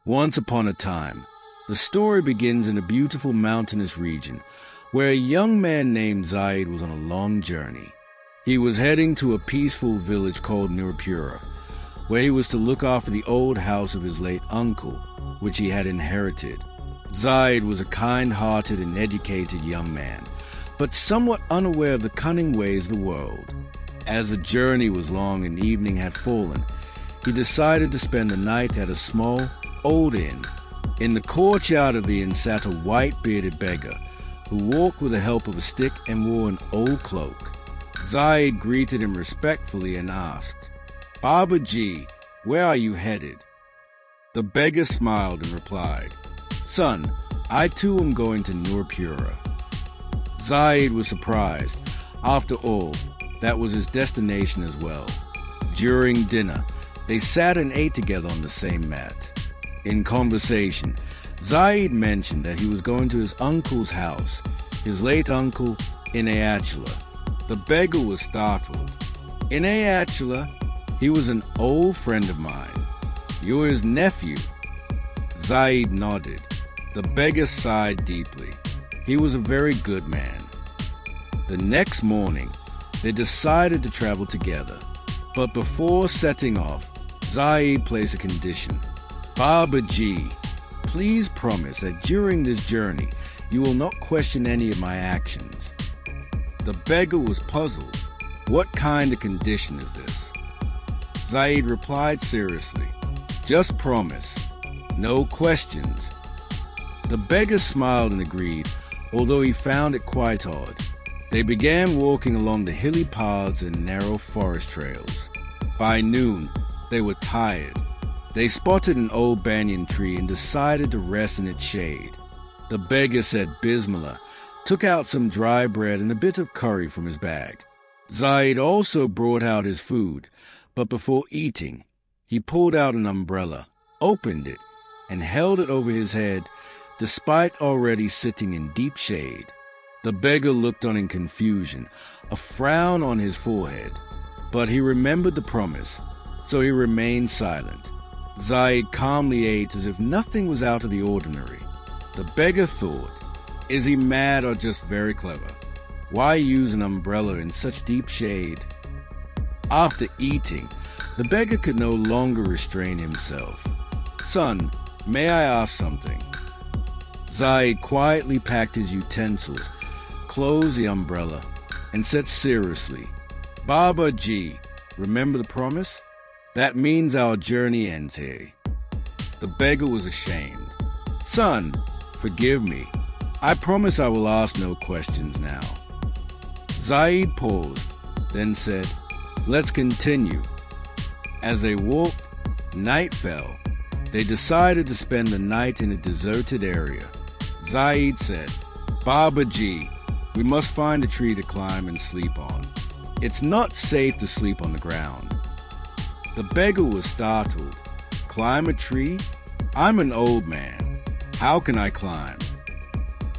Once upon a time, the story begins in a beautiful mountainous region where a young man named Zaid was on a long journey. He was heading to a peaceful village called Nurpura, where he was to look after the old house of his late uncle, which he had inherited. Zaid was a kind-hearted and educated young man, but somewhat unaware of the cunning ways of the world. As the journey was long and evening had fallen, he decided to spend the night at a small, old inn. In the courtyard of the inn sat a white-bearded beggar, who walked with the help of a stick and wore an old cloak. Zaid greeted him respectfully and asked, "Baba Ji, where are you headed?" The beggar smiled and replied, "Son, I too am going to Nurpura." Zaid was surprised. After all, that was his destination as well. During dinner, they sat and ate together on the same mat. In conversation, Zaid mentioned that he was going to his uncle's house, his late uncle, Inayatula. The beggar was startled. "Inayatula? He was an old friend of mine. You're his nephew." Zaid nodded. The beggar sighed deeply. He was a very good man. The next morning, they decided to travel together. But before setting off, Zaid placed a condition. "Baba Ji, please promise that during this journey, you will not question any of my actions." The beggar was puzzled. What kind of condition is this? Zaid replied seriously, "Just promise. No questions." The beggar smiled and agreed, although he found it quite odd. They began walking along the hilly paths and narrow forest trails. By noon, they were tired. They spotted an old banyan tree and decided to rest in its shade. The beggar said Bismillah, took out some dry bread and a bit of curry from his bag. Zaid also brought out his food, but before eating, he pulled out an umbrella, opened it, and held it over his head, despite already sitting in deep shade. The beggar looked on in confusion, a frown on his forehead, but he remembered the promise, so he remained silent. Zaid calmly ate as if nothing was out of the ordinary. The beggar thought, is he mad or just very clever? Why use an umbrella in such deep shade? After eating, the beggar could no longer restrain himself. "Son, may I ask something?" Zaid quietly packed his utensils, closed the umbrella, and said seriously, "Baba Ji, remember the promise? That means our journey ends here." The beggar was ashamed. "Son, forgive me. I promise I will ask no questions now." Zaid paused, then said, "Let's continue." As they walked, night fell. They decided to spend the night in a deserted area. Zaid said, "Baba Ji, we must find a tree to climb and sleep on. It's not safe to sleep on the ground." The beggar was startled. "Climb a tree? I'm an old man. How can I climb?"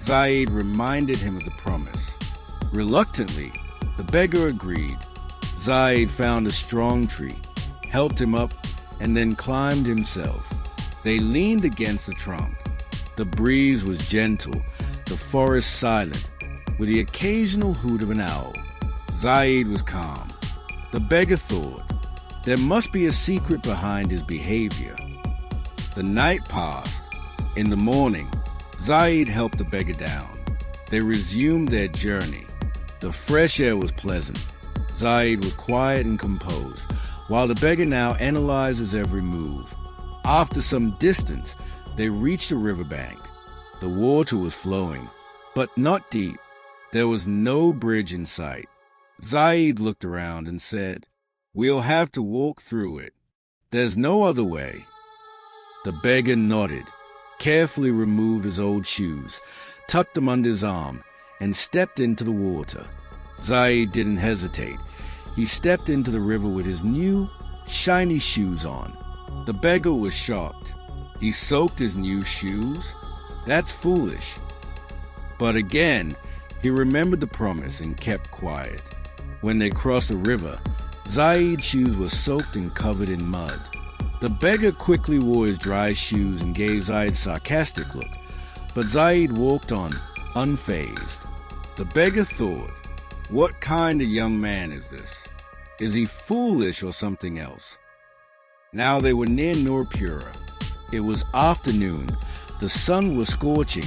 Zaid reminded him of the promise. Reluctantly, the beggar agreed. Zaid found a strong tree, helped him up, and then climbed himself. They leaned against the trunk. The breeze was gentle, the forest silent, with the occasional hoot of an owl. Zaid was calm. The beggar thought, there must be a secret behind his behavior. The night passed. In the morning, Zaid helped the beggar down. They resumed their journey. The fresh air was pleasant. Zaid was quiet and composed, while the beggar now analyzed his every move. After some distance, they reached a riverbank. The water was flowing, but not deep. There was no bridge in sight. Zaid looked around and said, "We'll have to walk through it. There's no other way." The beggar nodded, carefully removed his old shoes, tucked them under his arm, and stepped into the water. Zaid didn't hesitate. He stepped into the river with his new, shiny shoes on. The beggar was shocked. He soaked his new shoes? That's foolish. But again, he remembered the promise and kept quiet. When they crossed the river, Zaid's shoes were soaked and covered in mud. The beggar quickly wore his dry shoes and gave Zaid a sarcastic look, but Zaid walked on, unfazed. The beggar thought, what kind of young man is this? Is he foolish or something else? Now they were near Nurpura. It was afternoon, the sun was scorching,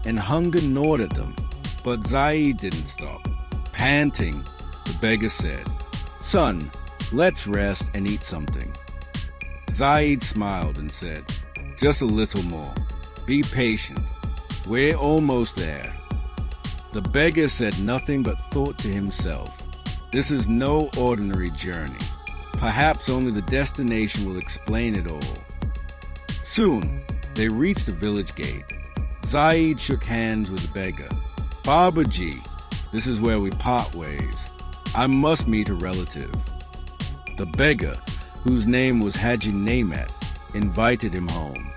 and hunger gnawed at them. But Zaid didn't stop. Panting, the beggar said, "Son, let's rest and eat something." Zaid smiled and said, "Just a little more. Be patient. We're almost there." The beggar said nothing but thought to himself, "This is no ordinary journey. Perhaps only the destination will explain it all." Soon, they reached the village gate. Zaid shook hands with the beggar. "Babaji, this is where we part ways. I must meet a relative." The beggar, whose name was Haji Namat, invited him home.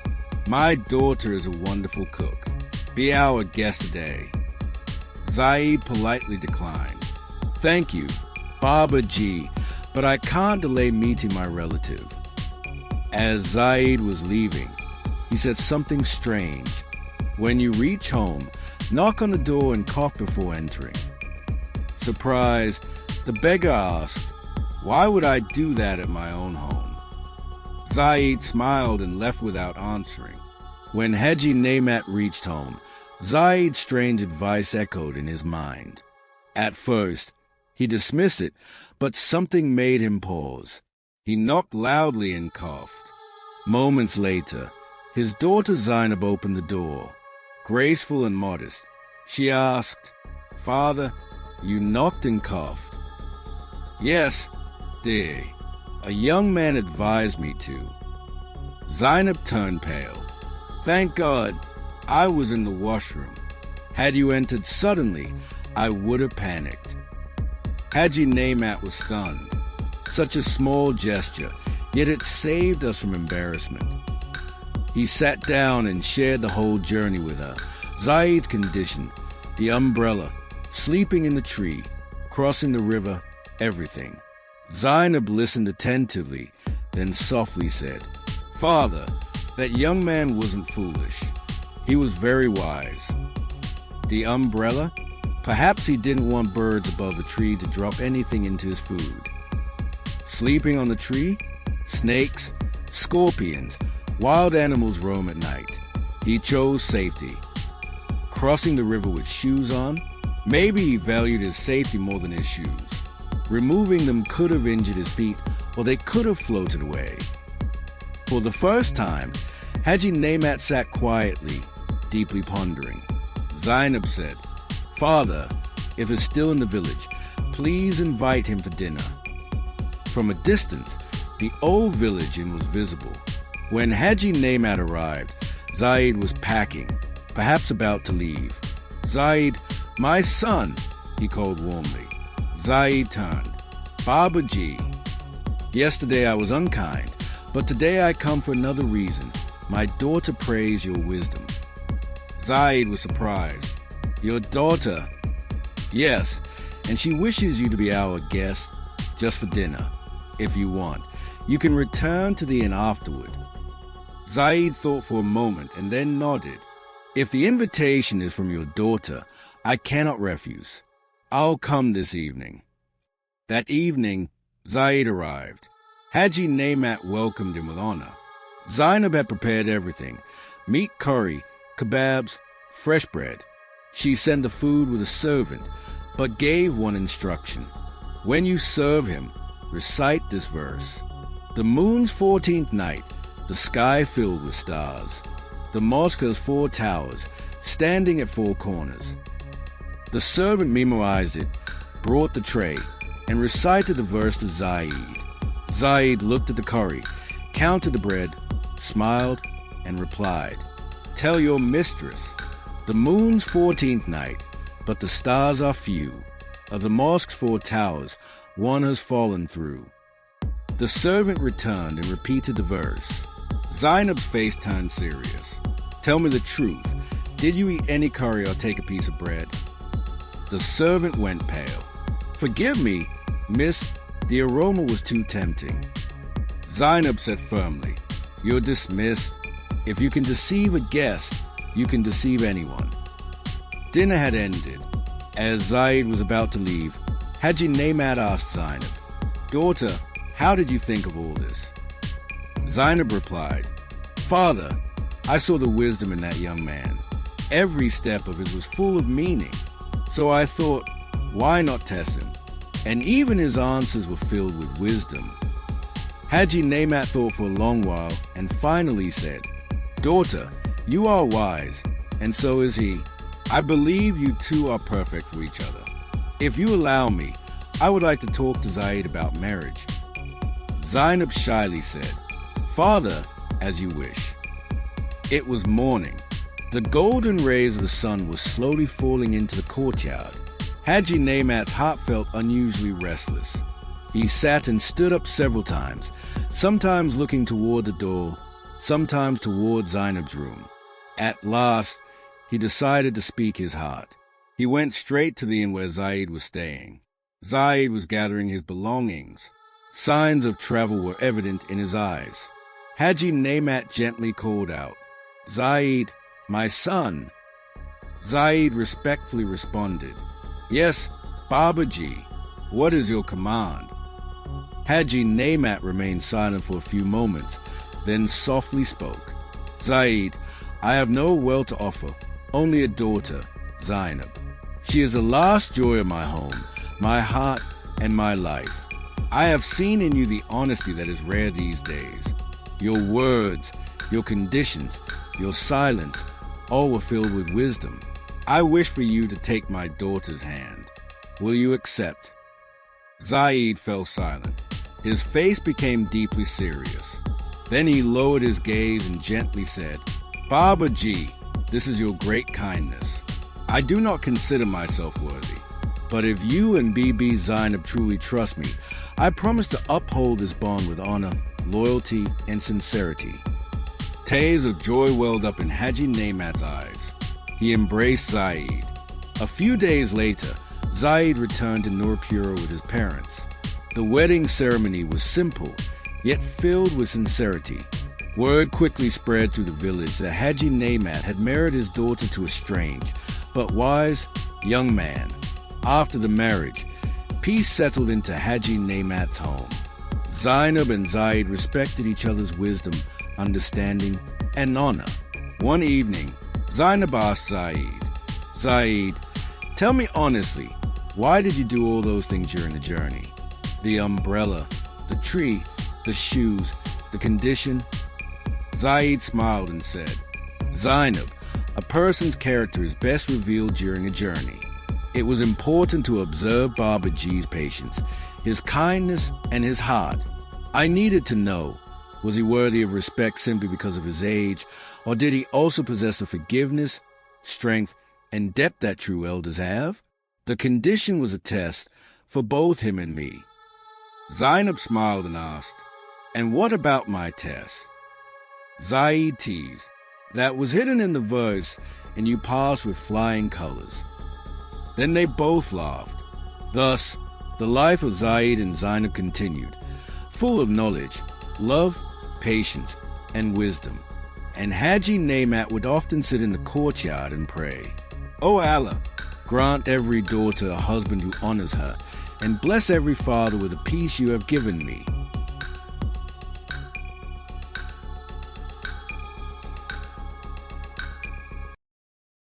"My daughter is a wonderful cook. Be our guest today." Zaid politely declined. "Thank you, Babaji, but I can't delay meeting my relative." As Zaid was leaving, he said something strange. "When you reach home, knock on the door and cough before entering." Surprised, the beggar asked, "Why would I do that at my own home?" Zaid smiled and left without answering. When Haji Namat reached home, Zaid's strange advice echoed in his mind. At first, he dismissed it, but something made him pause. He knocked loudly and coughed. Moments later, his daughter Zainab opened the door. Graceful and modest, she asked, "Father, you knocked and coughed." "Yes, dear. A young man advised me to." Zainab turned pale. "Thank God, I was in the washroom. Had you entered suddenly, I would have panicked." Haji Namat was stunned. Such a small gesture, yet it saved us from embarrassment. He sat down and shared the whole journey with her. Zaid's condition, the umbrella, sleeping in the tree, crossing the river, everything. Zainab listened attentively, then softly said, "Father, that young man wasn't foolish. He was very wise." The umbrella? Perhaps he didn't want birds above the tree to drop anything into his food. Sleeping on the tree? Snakes, scorpions, wild animals roam at night. He chose safety. Crossing the river with shoes on? Maybe he valued his safety more than his shoes. Removing them could have injured his feet, or they could have floated away. For the first time, Haji Namat sat quietly, deeply pondering. Zainab said, "Father, if he's still in the village, please invite him for dinner." From a distance, the old village inn was visible. When Haji Namat arrived, Zaid was packing, perhaps about to leave. "Zaid, my son," he called warmly. Zaid turned. "Babaji, yesterday I was unkind, but today I come for another reason. My daughter prays your wisdom." Zaid was surprised. "Your daughter?" "Yes, and she wishes you to be our guest, just for dinner. If you want, you can return to the inn afterward." Zaid thought for a moment and then nodded. "If the invitation is from your daughter, I cannot refuse. I'll come this evening." That evening, Zaid arrived. Haji Namat welcomed him with honor. Zainab had prepared everything: meat curry, kebabs, fresh bread. She sent the food with a servant, but gave one instruction. "When you serve him, recite this verse. The moon's 14th night, the sky filled with stars. The mosque has 4 towers, standing at 4 corners." The servant memorized it, brought the tray, and recited the verse to Zaid. Zaid looked at the curry, counted the bread, smiled, and replied, "Tell your mistress, the moon's 14th night, but the stars are few. Of the mosque's 4 towers, one has fallen through." The servant returned and repeated the verse. Zainab's face turned serious. "Tell me the truth. Did you eat any curry or take a piece of bread?" The servant went pale. "Forgive me, miss, the aroma was too tempting." Zainab said firmly, "You're dismissed. If you can deceive a guest, you can deceive anyone." Dinner had ended. As Zaid was about to leave, Haji Nemat asked Zainab, "Daughter, how did you think of all this?" Zainab replied, "Father, I saw the wisdom in that young man. Every step of it was full of meaning. So I thought, why not test him? And even his answers were filled with wisdom." Haji Nemat thought for a long while and finally said, "Daughter, you are wise, and so is he. I believe you two are perfect for each other. If you allow me, I would like to talk to Zaid about marriage." Zainab shyly said, "Father, as you wish." It was morning. The golden rays of the sun were slowly falling into the courtyard. Haji Nemat's heart felt unusually restless. He sat and stood up several times, sometimes looking toward the door, sometimes toward Zainab's room. At last, he decided to speak his heart. He went straight to the inn where Zaid was staying. Zaid was gathering his belongings. Signs of travel were evident in his eyes. Haji Nemat gently called out, "Zaid, my son." Zaid respectfully responded, "Yes, Babaji, what is your command?" Haji Nemat remained silent for a few moments, then softly spoke, "Zaid, I have no wealth to offer, only a daughter, Zainab. She is the last joy of my home, my heart, and my life. I have seen in you the honesty that is rare these days. Your words, your conditions, your silence, all were filled with wisdom. I wish for you to take my daughter's hand. Will you accept?" Zaid fell silent. His face became deeply serious. Then he lowered his gaze and gently said, "Babaji, this is your great kindness. I do not consider myself worthy. But if you and Bibi Zainab truly trust me, I promise to uphold this bond with honor, loyalty, and sincerity." Tears of joy welled up in Haji Nemat's eyes. He embraced Zaid. A few days later, Zaid returned to Nurpura with his parents. The wedding ceremony was simple, yet filled with sincerity. Word quickly spread through the village that Haji Nemat had married his daughter to a strange, but wise, young man. After the marriage, peace settled into Haji Nemat's home. Zainab and Zaid respected each other's wisdom, understanding, and honor. One evening, Zainab asked Zaid, "Zaid, tell me honestly, why did you do all those things during the journey? The umbrella, the tree, the shoes, the condition?" Zaid smiled and said, "Zainab, a person's character is best revealed during a journey. It was important to observe Babaji's patience, his kindness, and his heart. I needed to know, was he worthy of respect simply because of his age, or did he also possess the forgiveness, strength, and depth that true elders have? The condition was a test for both him and me." Zainab smiled and asked, "And what about my test?" Zaid teased, "That was hidden in the verse, and you passed with flying colors." Then they both laughed. Thus, the life of Zaid and Zainab continued, full of knowledge, love, patience, and wisdom. And Haji Nemat would often sit in the courtyard and pray, "O Allah, grant every daughter a husband who honors her, and bless every father with the peace you have given me.